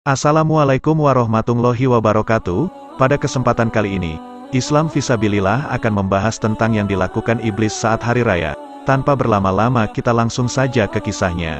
Assalamualaikum warahmatullahi wabarakatuh. Pada kesempatan kali ini, Islam Fisabilillah akan membahas tentang yang dilakukan iblis saat hari raya. Tanpa berlama-lama kita langsung saja ke kisahnya.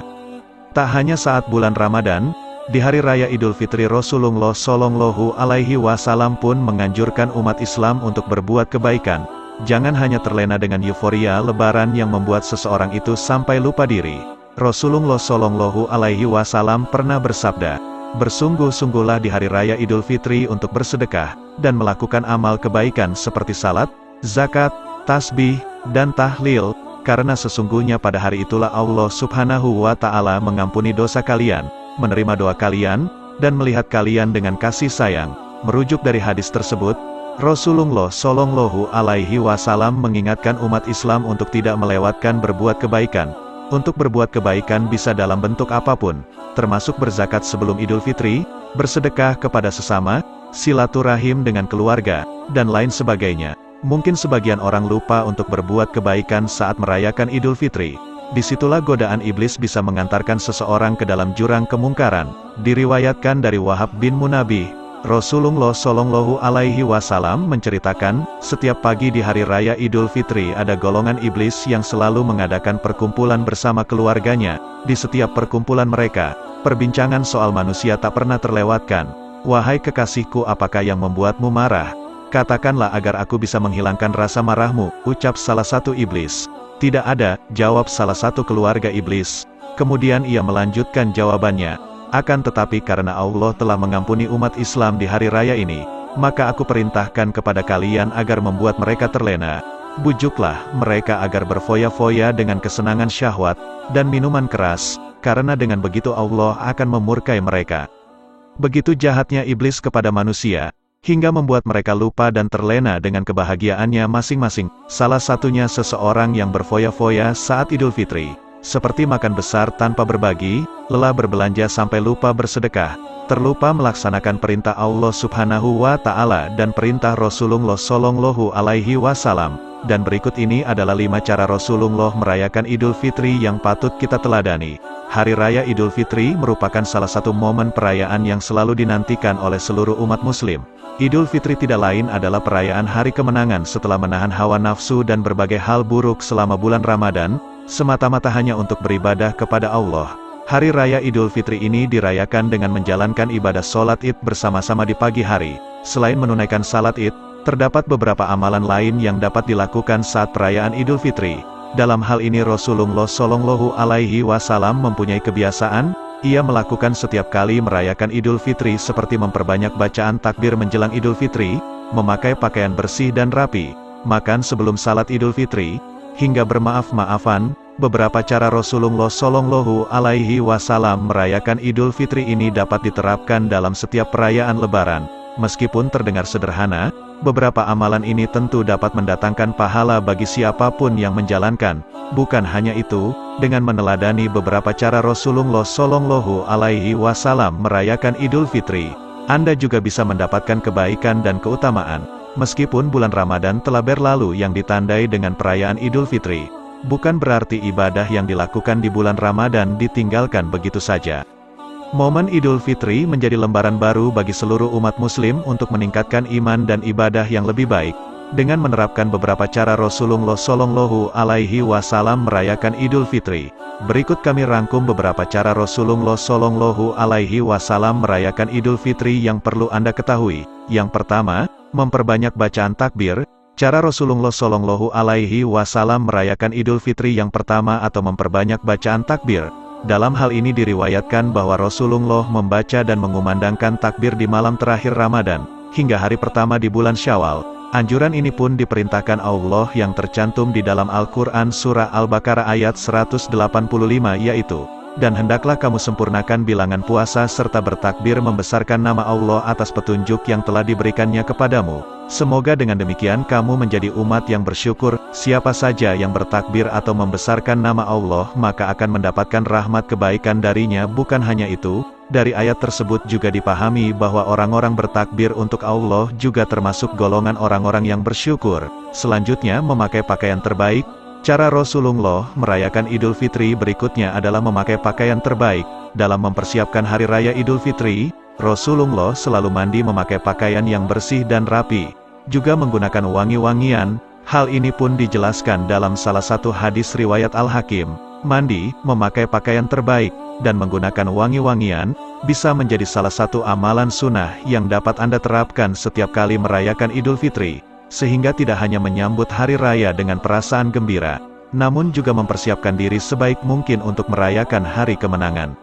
Tak hanya saat bulan Ramadan, di hari raya Idul Fitri Rasulullah Shallallahu Alaihi Wasallam pun menganjurkan umat Islam untuk berbuat kebaikan. Jangan hanya terlena dengan euforia Lebaran yang membuat seseorang itu sampai lupa diri. Rasulullah Shallallahu Alaihi Wasallam pernah bersabda, "Bersungguh-sungguhlah di hari raya Idul Fitri untuk bersedekah, dan melakukan amal kebaikan seperti salat, zakat, tasbih, dan tahlil, karena sesungguhnya pada hari itulah Allah Subhanahu wa Ta'ala mengampuni dosa kalian, menerima doa kalian, dan melihat kalian dengan kasih sayang." Merujuk dari hadis tersebut, Rasulullah Shallallahu Alaihi Wasallam mengingatkan umat Islam untuk tidak melewatkan berbuat kebaikan. Untuk berbuat kebaikan bisa dalam bentuk apapun, termasuk berzakat sebelum Idul Fitri, bersedekah kepada sesama, silaturahim dengan keluarga, dan lain sebagainya. Mungkin sebagian orang lupa untuk berbuat kebaikan saat merayakan Idul Fitri. Disitulah godaan iblis bisa mengantarkan seseorang ke dalam jurang kemungkaran. Diriwayatkan dari Wahab bin Munabbih, Rasulullah Shallallahu Alaihi Wasallam menceritakan, setiap pagi di hari raya Idul Fitri ada golongan iblis yang selalu mengadakan perkumpulan bersama keluarganya. Di setiap perkumpulan mereka, perbincangan soal manusia tak pernah terlewatkan. "Wahai kekasihku, apakah yang membuatmu marah? Katakanlah agar aku bisa menghilangkan rasa marahmu," ucap salah satu iblis. "Tidak ada," jawab salah satu keluarga iblis. Kemudian ia melanjutkan jawabannya, "Akan tetapi karena Allah telah mengampuni umat Islam di hari raya ini, maka aku perintahkan kepada kalian agar membuat mereka terlena. Bujuklah mereka agar berfoya-foya dengan kesenangan syahwat, dan minuman keras, karena dengan begitu Allah akan memurkai mereka." Begitu jahatnya iblis kepada manusia, hingga membuat mereka lupa dan terlena dengan kebahagiaannya masing-masing. Salah satunya seseorang yang berfoya-foya saat Idul Fitri. Seperti makan besar tanpa berbagi, lelah berbelanja sampai lupa bersedekah, terlupa melaksanakan perintah Allah Subhanahu wa Ta'ala dan perintah Rasulullah Shallallahu Alaihi Wasallam. Dan berikut ini adalah 5 cara Rasulullah merayakan Idul Fitri yang patut kita teladani. Hari Raya Idul Fitri merupakan salah satu momen perayaan yang selalu dinantikan oleh seluruh umat muslim. Idul Fitri tidak lain adalah perayaan hari kemenangan setelah menahan hawa nafsu dan berbagai hal buruk selama bulan Ramadan, semata-mata hanya untuk beribadah kepada Allah. Hari Raya Idul Fitri ini dirayakan dengan menjalankan ibadah sholat Id bersama-sama di pagi hari. Selain menunaikan salat Id, terdapat beberapa amalan lain yang dapat dilakukan saat perayaan Idul Fitri. Dalam hal ini Rasulullah Shallallahu Alaihi Wasallam mempunyai kebiasaan, ia melakukan setiap kali merayakan Idul Fitri seperti memperbanyak bacaan takbir menjelang Idul Fitri, memakai pakaian bersih dan rapi, makan sebelum salat Idul Fitri, hingga bermaaf-maafan. Beberapa cara Rasulullah Shallallahu Alaihi Wasallam merayakan Idul Fitri ini dapat diterapkan dalam setiap perayaan Lebaran. Meskipun terdengar sederhana, beberapa amalan ini tentu dapat mendatangkan pahala bagi siapapun yang menjalankan. Bukan hanya itu, dengan meneladani beberapa cara Rasulullah Shallallahu Alaihi Wasallam merayakan Idul Fitri, Anda juga bisa mendapatkan kebaikan dan keutamaan. Meskipun bulan Ramadan telah berlalu yang ditandai dengan perayaan Idul Fitri, bukan berarti ibadah yang dilakukan di bulan Ramadan ditinggalkan begitu saja. Momen Idul Fitri menjadi lembaran baru bagi seluruh umat muslim untuk meningkatkan iman dan ibadah yang lebih baik. Dengan menerapkan beberapa cara Rasulullah Shallallahu Alaihi Wasallam merayakan Idul Fitri, berikut kami rangkum beberapa cara Rasulullah Shallallahu Alaihi Wasallam merayakan Idul Fitri yang perlu Anda ketahui. Yang pertama, memperbanyak bacaan takbir. Cara Rasulullah Shallallahu Alaihi Wasallam merayakan Idul Fitri yang pertama atau memperbanyak bacaan takbir. Dalam hal ini diriwayatkan bahwa Rasulullah membaca dan mengumandangkan takbir di malam terakhir Ramadan, hingga hari pertama di bulan Syawal. Anjuran ini pun diperintahkan Allah yang tercantum di dalam Al-Quran Surah Al-Baqarah ayat 185 yaitu, "Dan hendaklah kamu sempurnakan bilangan puasa serta bertakbir membesarkan nama Allah atas petunjuk yang telah diberikannya kepadamu. Semoga dengan demikian kamu menjadi umat yang bersyukur. Siapa saja yang bertakbir atau membesarkan nama Allah maka akan mendapatkan rahmat kebaikan darinya." Bukan hanya itu, dari ayat tersebut juga dipahami bahwa orang-orang bertakbir untuk Allah juga termasuk golongan orang-orang yang bersyukur. Selanjutnya, memakai pakaian terbaik. Cara Rasulullah merayakan Idul Fitri berikutnya adalah memakai pakaian terbaik. Dalam mempersiapkan Hari Raya Idul Fitri, Rasulullah selalu mandi memakai pakaian yang bersih dan rapi, juga menggunakan wangi-wangian. Hal ini pun dijelaskan dalam salah satu hadis riwayat Al-Hakim. Mandi, memakai pakaian terbaik, dan menggunakan wangi-wangian, bisa menjadi salah satu amalan sunnah yang dapat Anda terapkan setiap kali merayakan Idul Fitri, sehingga tidak hanya menyambut hari raya dengan perasaan gembira, namun juga mempersiapkan diri sebaik mungkin untuk merayakan hari kemenangan.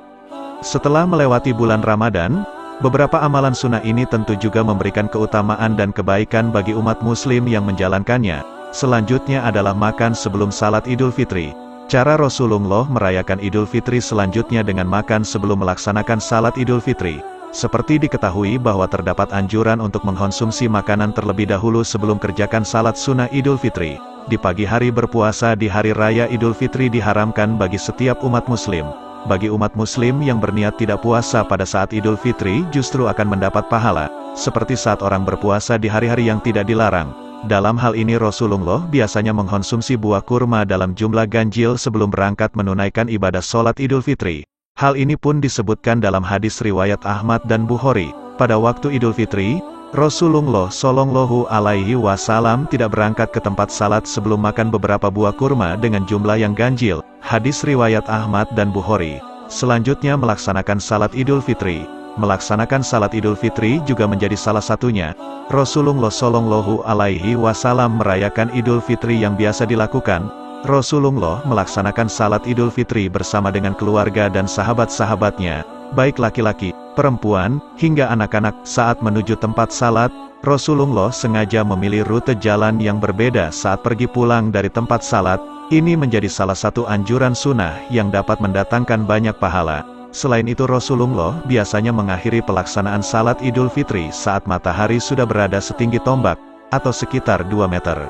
Setelah melewati bulan Ramadan, beberapa amalan sunnah ini tentu juga memberikan keutamaan dan kebaikan bagi umat muslim yang menjalankannya. Selanjutnya adalah makan sebelum salat Idul Fitri. Cara Rasulullah merayakan Idul Fitri selanjutnya dengan makan sebelum melaksanakan salat Idul Fitri. Seperti diketahui bahwa terdapat anjuran untuk mengkonsumsi makanan terlebih dahulu sebelum kerjakan salat sunnah Idul Fitri. Di pagi hari berpuasa di hari raya Idul Fitri diharamkan bagi setiap umat muslim. Bagi umat muslim yang berniat tidak puasa pada saat Idul Fitri justru akan mendapat pahala, seperti saat orang berpuasa di hari-hari yang tidak dilarang. Dalam hal ini Rasulullah biasanya mengkonsumsi buah kurma dalam jumlah ganjil sebelum berangkat menunaikan ibadah sholat Idul Fitri. Hal ini pun disebutkan dalam hadis riwayat Ahmad dan Bukhari. Pada waktu Idul Fitri, Rasulullah Shallallahu Alaihi Wasallam tidak berangkat ke tempat salat sebelum makan beberapa buah kurma dengan jumlah yang ganjil. Hadis riwayat Ahmad dan Bukhari. Selanjutnya melaksanakan salat Idul Fitri. Melaksanakan salat Idul Fitri juga menjadi salah satunya. Rasulullah Shallallahu Alaihi Wasallam merayakan Idul Fitri yang biasa dilakukan. Rasulullah melaksanakan salat Idul Fitri bersama dengan keluarga dan sahabat-sahabatnya, baik laki-laki, perempuan, hingga anak-anak. Saat menuju tempat salat, Rasulullah sengaja memilih rute jalan yang berbeda saat pergi pulang dari tempat salat. Ini menjadi salah satu anjuran sunnah yang dapat mendatangkan banyak pahala. Selain itu Rasulullah biasanya mengakhiri pelaksanaan salat Idul Fitri saat matahari sudah berada setinggi tombak, atau sekitar 2 meter.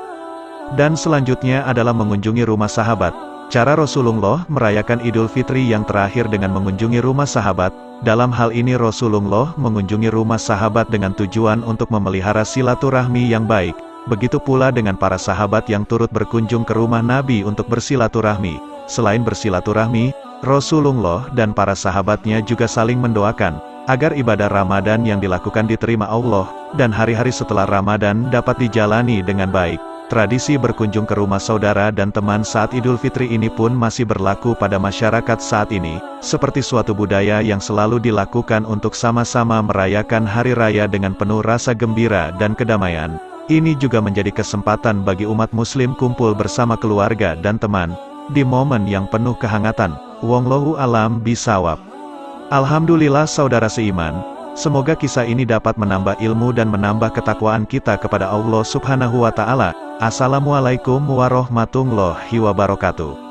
Dan selanjutnya adalah mengunjungi rumah sahabat. Cara Rasulullah merayakan Idul Fitri yang terakhir dengan mengunjungi rumah sahabat. Dalam hal ini Rasulullah mengunjungi rumah sahabat dengan tujuan untuk memelihara silaturahmi yang baik. Begitu pula dengan para sahabat yang turut berkunjung ke rumah Nabi untuk bersilaturahmi. Selain bersilaturahmi, Rasulullah dan para sahabatnya juga saling mendoakan agar ibadah Ramadan yang dilakukan diterima Allah, dan hari-hari setelah Ramadan dapat dijalani dengan baik. Tradisi berkunjung ke rumah saudara dan teman saat Idul Fitri ini pun masih berlaku pada masyarakat saat ini, seperti suatu budaya yang selalu dilakukan untuk sama-sama merayakan hari raya dengan penuh rasa gembira dan kedamaian. Ini juga menjadi kesempatan bagi umat muslim kumpul bersama keluarga dan teman, di momen yang penuh kehangatan. Wallahu a'lam bishawab. Alhamdulillah saudara seiman, semoga kisah ini dapat menambah ilmu dan menambah ketakwaan kita kepada Allah Subhanahu wa Ta'ala. Assalamualaikum warahmatullahi wabarakatuh.